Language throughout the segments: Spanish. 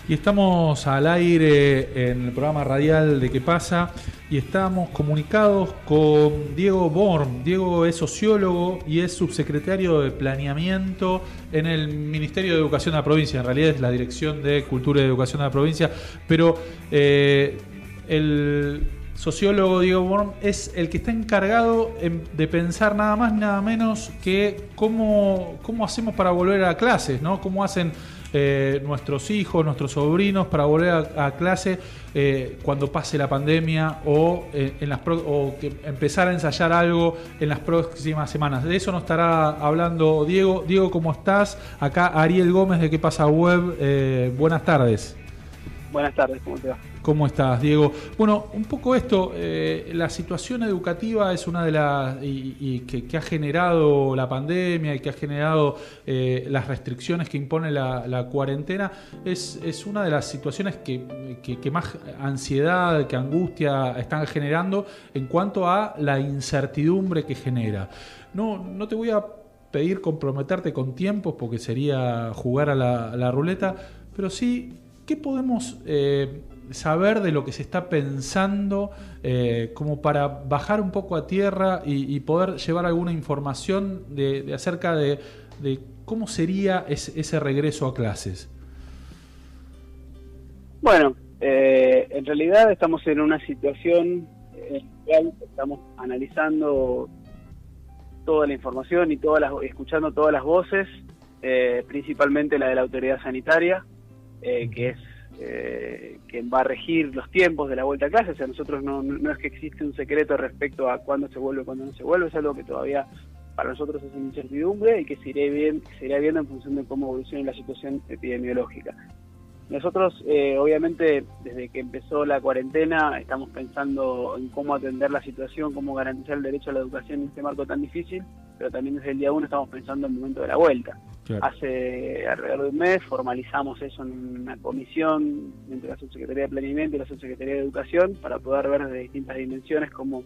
Y estamos al aire en el programa radial de ¿Qué pasa? Y estamos comunicados con Diego Born. Diego es sociólogo y es subsecretario de Planeamiento en el Ministerio de Educación de la provincia. En realidad es la Dirección de Cultura y Educación de la provincia. Pero el sociólogo Diego Born es el que está encargado de pensar nada más ni nada menos que cómo hacemos para volver a clases, ¿no? Cómo hacen nuestros hijos, nuestros sobrinos para volver a clase cuando pase la pandemia o que empezar a ensayar algo en las próximas semanas. De eso nos estará hablando Diego. Diego, ¿cómo estás? Acá Ariel Gómez de ¿Qué pasa web? Buenas tardes. Buenas tardes, ¿cómo te va? ¿Cómo estás, Diego? Bueno, un poco esto, la situación educativa es una de las que ha generado la pandemia y que ha generado las restricciones que impone la cuarentena, es una de las situaciones que más ansiedad, que angustia están generando en cuanto a la incertidumbre que genera. No te voy a pedir comprometerte con tiempos porque sería jugar a la ruleta, pero sí, ¿qué podemos saber de lo que se está pensando como para bajar un poco a tierra y poder llevar alguna información de acerca de cómo sería ese regreso a clases? Bueno, en realidad estamos en una situación en la cual estamos analizando toda la información y escuchando todas las voces, principalmente la de la autoridad sanitaria, que es quien va a regir los tiempos de la vuelta a clase. O sea, nosotros no es que existe un secreto respecto a cuándo se vuelve, cuándo no se vuelve. Es algo que todavía para nosotros es una incertidumbre y que se irá viendo en función de cómo evolucione la situación epidemiológica. Nosotros, obviamente, desde que empezó la cuarentena, estamos pensando en cómo atender la situación, cómo garantizar el derecho a la educación en este marco tan difícil, pero también desde el día 1 estamos pensando en el momento de la vuelta. Claro. Hace alrededor de un mes formalizamos eso en una comisión entre la Subsecretaría de Planeamiento y la Subsecretaría de Educación para poder ver desde distintas dimensiones cómo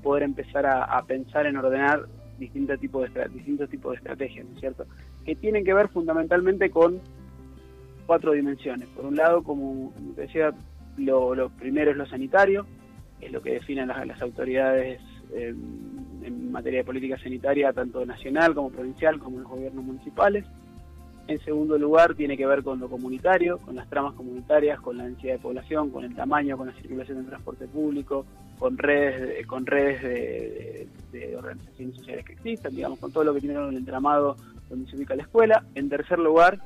poder empezar a pensar en ordenar distintos tipos de estrategias, ¿no es cierto? Que tienen que ver fundamentalmente con 4 dimensiones. Por un lado, como te decía, lo primero es lo sanitario, es lo que definen las autoridades en materia de política sanitaria, tanto nacional como provincial, como los gobiernos municipales. En segundo lugar, tiene que ver con lo comunitario, con las tramas comunitarias, con la densidad de población, con el tamaño, con la circulación del transporte público, con redes de organizaciones sociales que existan, digamos, con todo lo que tiene que ver con el entramado donde se ubica la escuela. En tercer lugar,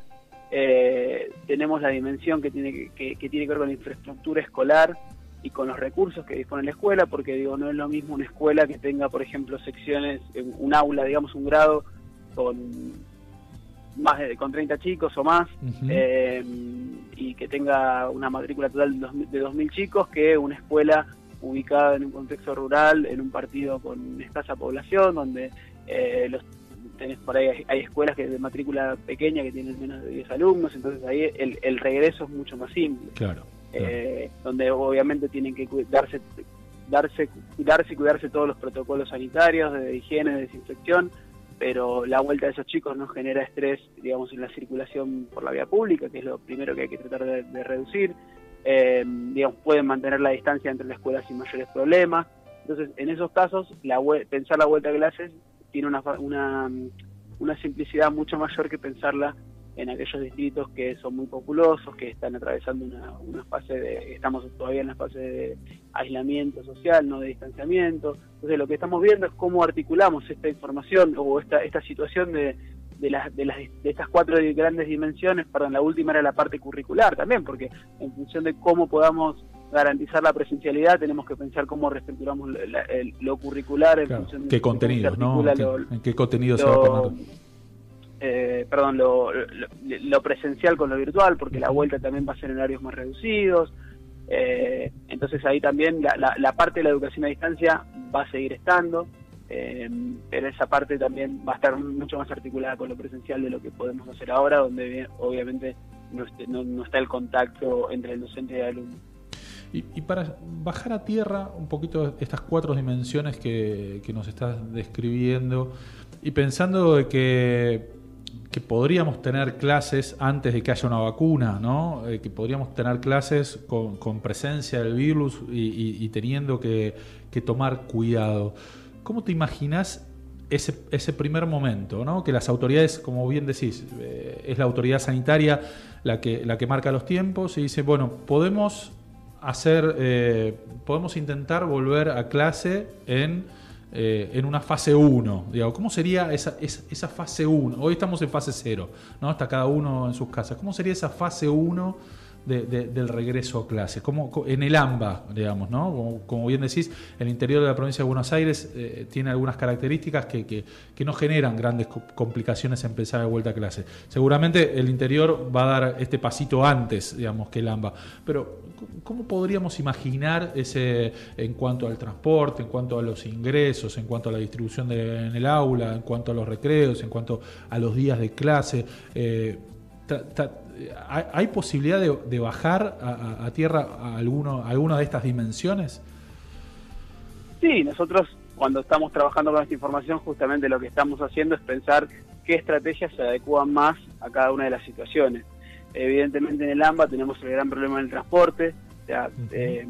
tenemos la dimensión que tiene que ver con la infraestructura escolar y con los recursos que dispone la escuela, porque no es lo mismo una escuela que tenga, por ejemplo, secciones, un aula, digamos, un grado con 30 chicos o más, y que tenga una matrícula total de 2.000 chicos, que una escuela ubicada en un contexto rural, en un partido con escasa población, donde tenés por ahí, hay escuelas que de matrícula pequeña que tienen menos de 10 alumnos, entonces ahí el regreso es mucho más simple. Claro. Donde obviamente tienen que cuidarse y cuidarse todos los protocolos sanitarios de higiene, de desinfección, pero la vuelta de esos chicos no genera estrés, digamos, en la circulación por la vía pública, que es lo primero que hay que tratar de reducir. Digamos, pueden mantener la distancia entre las escuelas sin mayores problemas. Entonces, en esos casos, pensar la vuelta a clases tiene una simplicidad mucho mayor que pensarla en aquellos distritos que son muy populosos, que están atravesando una fase estamos todavía en la fase de aislamiento social, no de distanciamiento. Entonces lo que estamos viendo es cómo articulamos esta información o esta situación de estas 4 grandes dimensiones. Perdón, la última era la parte curricular también, porque en función de cómo podamos garantizar la presencialidad, tenemos que pensar cómo reestructuramos lo curricular en función de qué contenidos, ¿no? ¿En qué contenido se va a poner? Lo presencial con lo virtual, porque la vuelta también va a ser en horarios más reducidos. Entonces ahí también la parte de la educación a distancia va a seguir estando, pero esa parte también va a estar mucho más articulada con lo presencial de lo que podemos hacer ahora, donde obviamente no está el contacto entre el docente y el alumno. Y para bajar a tierra un poquito estas 4 dimensiones que nos estás describiendo, y pensando de que que podríamos tener clases antes de que haya una vacuna, ¿no? Que podríamos tener clases con presencia del virus y teniendo que tomar cuidado. ¿Cómo te imaginas ese primer momento, ¿no? Que las autoridades, como bien decís, es la autoridad sanitaria la que marca los tiempos y dice, bueno, podemos intentar volver a clase en una fase 1, digamos. ¿Cómo sería esa fase 1? Hoy estamos en fase 0, ¿no? Está cada uno en sus casas. ¿Cómo sería esa fase 1 del regreso a clases? ¿Cómo, en el AMBA, digamos, ¿no? Como bien decís, el interior de la provincia de Buenos Aires tiene algunas características que no generan grandes complicaciones en empezar de vuelta a clase. Seguramente el interior va a dar este pasito antes, digamos, que el AMBA. Pero, ¿cómo podríamos imaginar en cuanto al transporte, en cuanto a los ingresos, en cuanto a la distribución en el aula, en cuanto a los recreos, en cuanto a los días de clase? ¿Hay posibilidad de bajar a tierra alguna de estas dimensiones? Sí, nosotros cuando estamos trabajando con esta información, justamente lo que estamos haciendo es pensar qué estrategias se adecúan más a cada una de las situaciones. Evidentemente en el AMBA tenemos el gran problema del transporte, o sea, que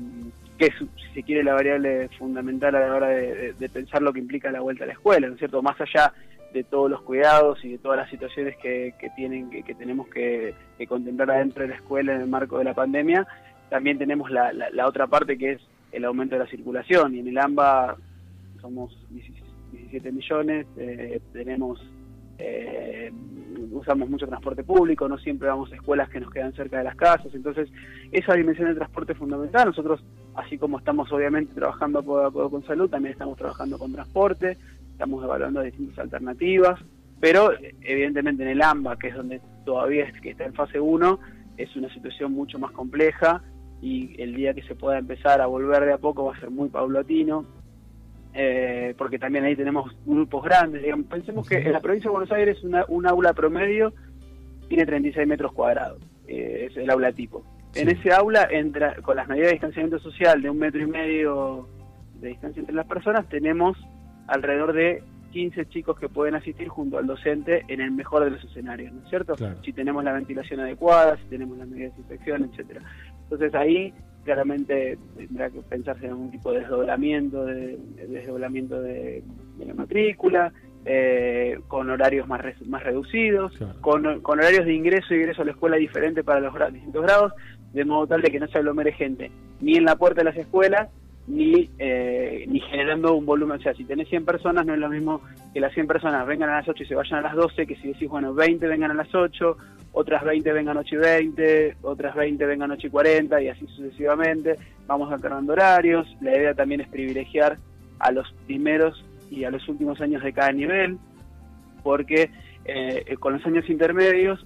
es, si se quiere, la variable fundamental a la hora de pensar lo que implica la vuelta a la escuela, ¿no es cierto? Más allá de todos los cuidados y de todas las situaciones que tenemos que contemplar adentro de la escuela en el marco de la pandemia, también tenemos la otra parte, que es el aumento de la circulación. Y en el AMBA somos 17 millones, usamos mucho transporte público, no siempre vamos a escuelas que nos quedan cerca de las casas, entonces esa dimensión del transporte es fundamental. Nosotros, así como estamos obviamente trabajando codo a codo con salud, también estamos trabajando con transporte, estamos evaluando distintas alternativas, pero evidentemente en el AMBA, que es donde todavía que está en fase 1, es una situación mucho más compleja, y el día que se pueda empezar a volver de a poco va a ser muy paulatino, porque también ahí tenemos grupos grandes. Digamos, pensemos que en la provincia de Buenos Aires un aula promedio tiene 36 metros cuadrados, es el aula tipo. Sí. En ese aula, con las medidas de distanciamiento social de 1,5 metros de distancia entre las personas, tenemos alrededor de 15 chicos que pueden asistir junto al docente en el mejor de los escenarios, ¿no es cierto? Claro. Si tenemos la ventilación adecuada, si tenemos las medidas de desinfección, etcétera. Entonces ahí claramente tendrá que pensarse en algún tipo de desdoblamiento de la matrícula, con horarios más reducidos, claro, con horarios de ingreso y egreso a la escuela diferente para los distintos grados, de modo tal de que no se aglomere gente ni en la puerta de las escuelas, ni generando un volumen. O sea, si tenés 100 personas, no es lo mismo que las 100 personas vengan a las 8 y se vayan a las 12, que si decís, bueno, 20 vengan a las 8, otras 20 vengan 8 y 20, otras 20 vengan 8 y 40, y así sucesivamente. Vamos alternando horarios. La idea también es privilegiar a los primeros y a los últimos años de cada nivel, porque con los años intermedios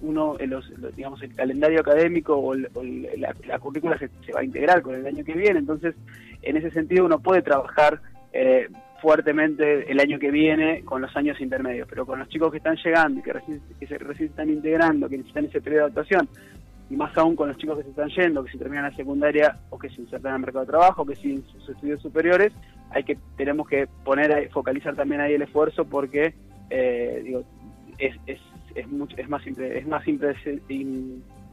digamos, el calendario académico o la currícula se va a integrar con el año que viene. Entonces, en ese sentido, uno puede trabajar fuertemente el año que viene con los años intermedios, pero con los chicos que están llegando y que recién están integrando, que necesitan ese periodo de adaptación, y más aún con los chicos que se están yendo, que se terminan la secundaria o que se insertan al mercado de trabajo, que siguen sus estudios superiores, tenemos que focalizar también ahí el esfuerzo, porque es más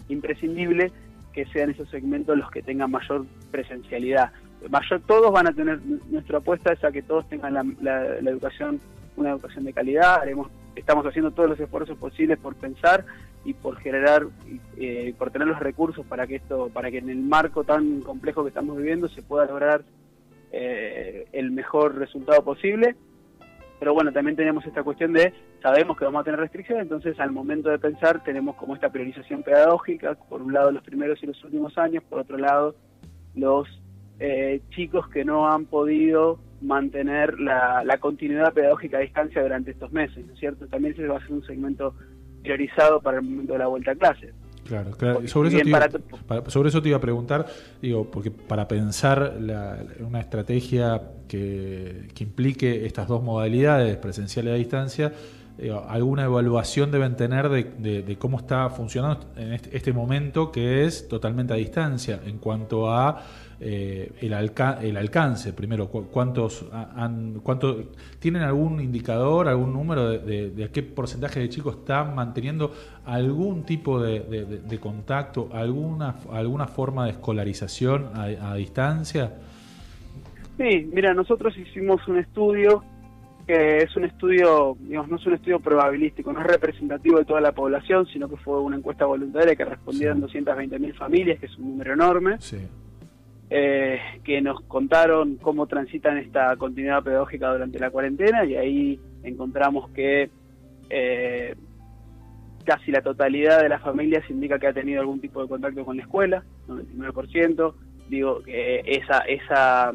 imprescindible que sean esos segmentos los que tengan mayor presencialidad. Todos van a tener, nuestra apuesta es a que todos tengan la educación, una educación de calidad. Estamos haciendo todos los esfuerzos posibles por pensar y por generar, por tener los recursos para que en el marco tan complejo que estamos viviendo se pueda lograr el mejor resultado posible. Pero bueno, también tenemos esta cuestión sabemos que vamos a tener restricciones, entonces al momento de pensar tenemos como esta priorización pedagógica, por un lado los primeros y los últimos años, por otro lado los chicos que no han podido mantener la continuidad pedagógica a distancia durante estos meses, ¿no es cierto? También se va a hacer un segmento priorizado para el momento de la vuelta a clase. Claro. Sobre eso te iba a preguntar, porque para pensar una estrategia que implique estas dos modalidades, presencial y a distancia, alguna evaluación deben tener de cómo está funcionando en este momento, que es totalmente a distancia, en cuanto a el alcance. Primero, ¿cuántos tienen algún indicador, algún número de qué porcentaje de chicos están manteniendo algún tipo de contacto, alguna forma de escolarización a distancia? Sí, mira, nosotros hicimos un estudio que es un estudio, digamos, no es un estudio probabilístico, no es representativo de toda la población, sino que fue una encuesta voluntaria que respondieron 220.000 familias, que es un número enorme, que nos contaron cómo transitan esta continuidad pedagógica durante la cuarentena, y ahí encontramos que casi la totalidad de las familias indica que ha tenido algún tipo de contacto con la escuela, 99%, digo que esa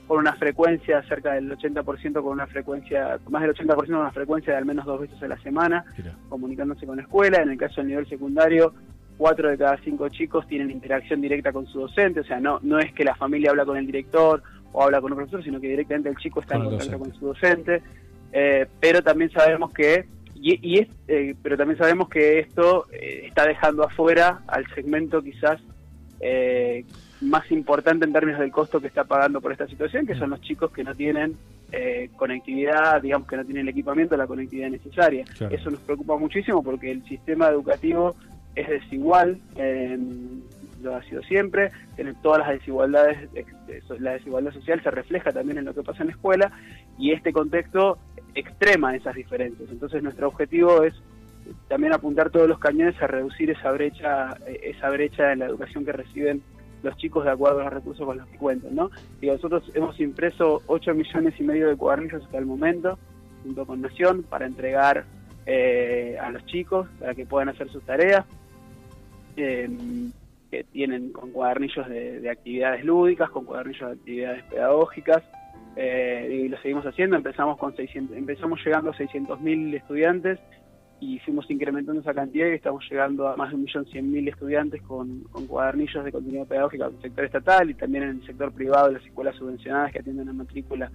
con una frecuencia cerca del 80%, con una frecuencia, más del 80% con una frecuencia de al menos 2 veces a la semana, comunicándose con la escuela. En el caso del nivel secundario, 4 de cada 5 chicos tienen interacción directa con su docente, o sea, no es que la familia habla con el director o habla con un profesor, sino que directamente el chico está en contacto con su docente, pero también sabemos que pero también sabemos que esto está dejando afuera al segmento quizás más importante en términos del costo que está pagando por esta situación, que son los chicos que no tienen conectividad, digamos que no tienen el equipamiento, la conectividad necesaria. Claro. Eso nos preocupa muchísimo porque el sistema educativo es desigual, lo ha sido siempre, tiene todas las desigualdades, la desigualdad social se refleja también en lo que pasa en la escuela, y este contexto extrema esas diferencias. Entonces nuestro objetivo es también apuntar todos los cañones a reducir esa brecha en la educación que reciben los chicos de acuerdo a los recursos con los que cuentan, ¿no? Y nosotros hemos impreso 8,5 millones de cuadernillos hasta el momento, junto con Nación, para entregar a los chicos, para que puedan hacer sus tareas, que tienen con cuadernillos de actividades lúdicas, con cuadernillos de actividades pedagógicas, y lo seguimos haciendo. Empezamos llegando a 600.000 estudiantes, y fuimos incrementando esa cantidad, y estamos llegando a más de 1.100.000 estudiantes con cuadernillos de continuidad pedagógica en el sector estatal y también en el sector privado de las escuelas subvencionadas que atienden a matrícula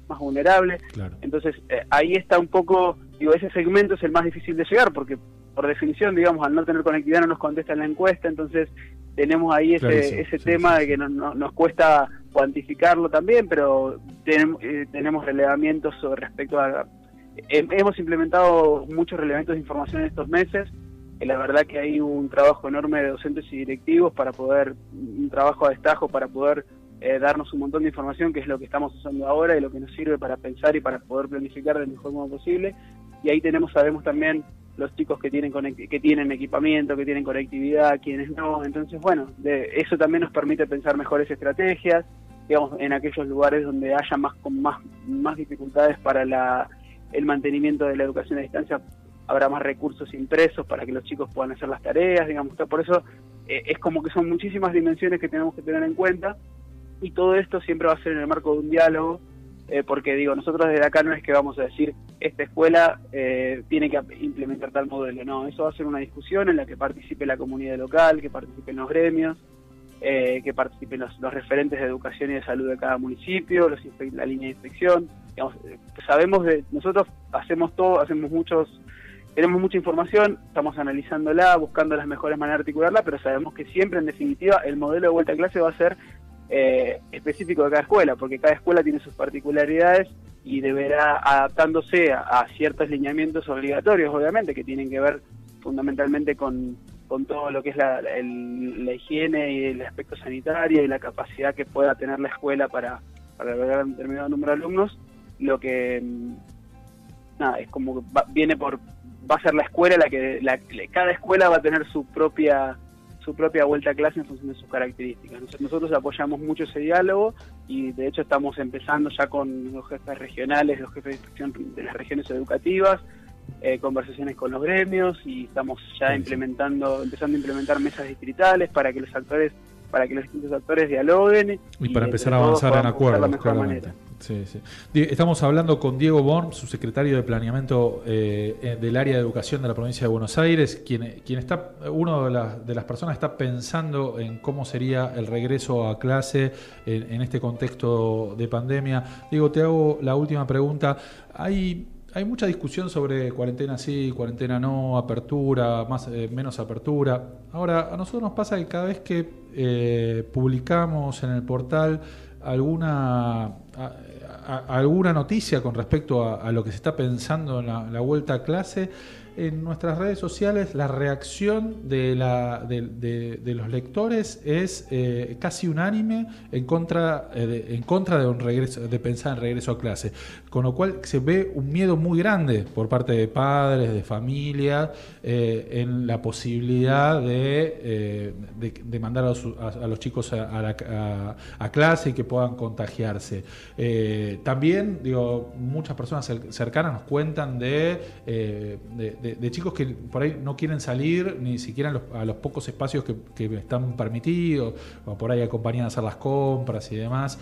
más vulnerable. Claro. Entonces, ahí está un poco, ese segmento es el más difícil de llegar, porque por definición, digamos, al no tener conectividad no nos contestan la encuesta, entonces tenemos ahí ese tema de que nos cuesta cuantificarlo también, pero tenemos relevamientos respecto a... Hemos implementado muchos relevamientos de información en estos meses. La verdad que hay un trabajo enorme de docentes y directivos un trabajo a destajo para poder darnos un montón de información, que es lo que estamos usando ahora y lo que nos sirve para pensar y para poder planificar del mejor modo posible. Y ahí sabemos también los chicos que tienen equipamiento, que tienen conectividad, quienes no. Entonces, bueno, eso también nos permite pensar mejores estrategias, digamos, en aquellos lugares donde haya más dificultades para el mantenimiento de la educación a distancia, habrá más recursos impresos para que los chicos puedan hacer las tareas, digamos. Por eso es como que son muchísimas dimensiones que tenemos que tener en cuenta, y todo esto siempre va a ser en el marco de un diálogo, porque nosotros desde acá no es que vamos a decir esta escuela tiene que implementar tal modelo, no, eso va a ser una discusión en la que participe la comunidad local, que participen los gremios, que participen los referentes de educación y de salud de cada municipio, la línea de inspección. Digamos, nosotros tenemos mucha información, estamos analizándola, buscando las mejores maneras de articularla, pero sabemos que siempre, en definitiva, el modelo de vuelta a clase va a ser específico de cada escuela, porque cada escuela tiene sus particularidades y deberá adaptándose a ciertos lineamientos obligatorios, obviamente, que tienen que ver fundamentalmente con todo lo que es la higiene y el aspecto sanitario y la capacidad que pueda tener la escuela para albergar un determinado número de alumnos. Lo que es como que va a ser la escuela cada escuela va a tener su propia vuelta a clase en función de sus características. Nosotros apoyamos mucho ese diálogo, y de hecho estamos empezando ya con los jefes regionales, los jefes de inspección de las regiones educativas, conversaciones con los gremios, y estamos ya empezando a implementar mesas distritales para que los distintos actores dialoguen y para empezar a avanzar en acuerdos, claramente. Sí. Estamos hablando con Diego Born, subsecretario de Planeamiento del área de educación de la provincia de Buenos Aires, quien está, uno de las personas está pensando en cómo sería el regreso a clase en este contexto de pandemia. Diego, te hago la última pregunta. Hay mucha discusión sobre cuarentena sí, cuarentena no, apertura, menos apertura. Ahora, a nosotros nos pasa que cada vez que publicamos en el portal alguna noticia con respecto a lo que se está pensando en la vuelta a clase, en nuestras redes sociales la reacción de los lectores es casi unánime en contra de un regreso, de pensar en regreso a clase, con lo cual se ve un miedo muy grande por parte de padres, de familias, en la posibilidad de mandar a los chicos a clase y que puedan contagiarse. También, muchas personas cercanas nos cuentan de chicos que por ahí no quieren salir ni siquiera a los pocos espacios que están permitidos, o por ahí acompañan a hacer las compras y demás.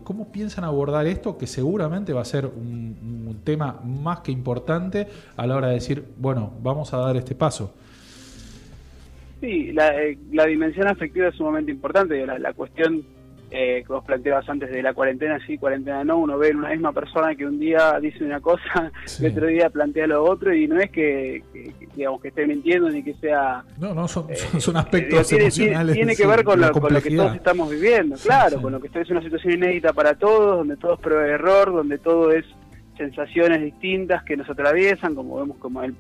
¿Cómo piensan abordar esto? Que seguramente va a ser un tema más que importante a la hora de decir, bueno, vamos a dar este paso. Sí, la dimensión afectiva es sumamente importante. La cuestión que vos planteabas antes de la cuarentena sí, cuarentena no, uno ve en una misma persona que un día dice una cosa, sí, el otro día plantea lo otro, y no es que digamos que esté mintiendo ni que sea... No, son aspectos emocionales. Tiene que ver con lo que todos estamos viviendo, claro, sí. Con lo que es una situación inédita para todos, donde todo es prueba de error, donde todo es sensaciones distintas que nos atraviesan, como vemos como el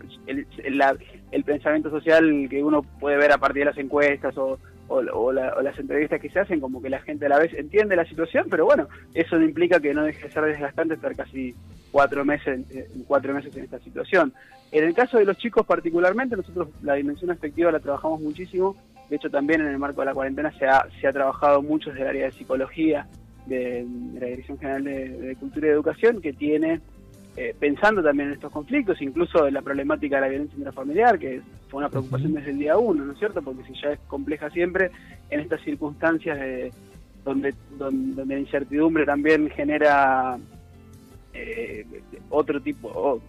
pensamiento social que uno puede ver a partir de las encuestas o las entrevistas que se hacen, como que la gente a la vez entiende la situación, pero bueno, eso no implica que no deje de ser desgastante estar casi 4 meses en esta situación. En el caso de los chicos particularmente, nosotros la dimensión afectiva la trabajamos muchísimo. De hecho, también en el marco de la cuarentena se ha trabajado mucho desde el área de psicología de la Dirección General de Cultura y Educación, que tiene, pensando también en estos conflictos, incluso en la problemática de la violencia intrafamiliar, que fue una preocupación desde el día 1, ¿no es cierto? Porque si ya es compleja siempre, en estas circunstancias donde la incertidumbre también genera otro tipo,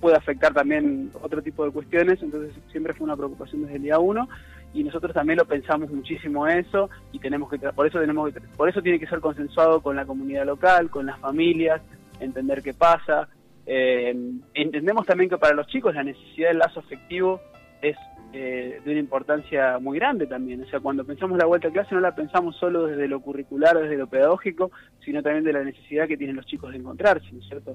puede afectar también otro tipo de cuestiones, entonces siempre fue una preocupación desde el día 1, y nosotros también lo pensamos muchísimo eso, y por eso tiene que ser consensuado con la comunidad local, con las familias, entender qué pasa. Entendemos también que para los chicos la necesidad del lazo afectivo es de una importancia muy grande también. O sea, cuando pensamos la vuelta a clase no la pensamos solo desde lo curricular o desde lo pedagógico, sino también de la necesidad que tienen los chicos de encontrarse, ¿no es cierto?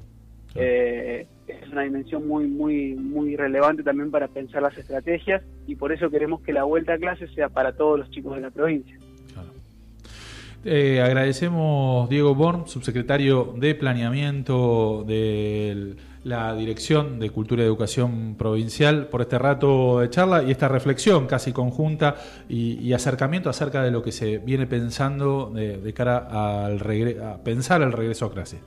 Es una dimensión muy, muy, muy relevante también para pensar las estrategias, y por eso queremos que la vuelta a clase sea para todos los chicos de la provincia. Agradecemos Diego Born, subsecretario de Planeamiento de la Dirección de Cultura y Educación Provincial, por este rato de charla y esta reflexión casi conjunta y acercamiento acerca de lo que se viene pensando de cara a pensar el regreso a clase.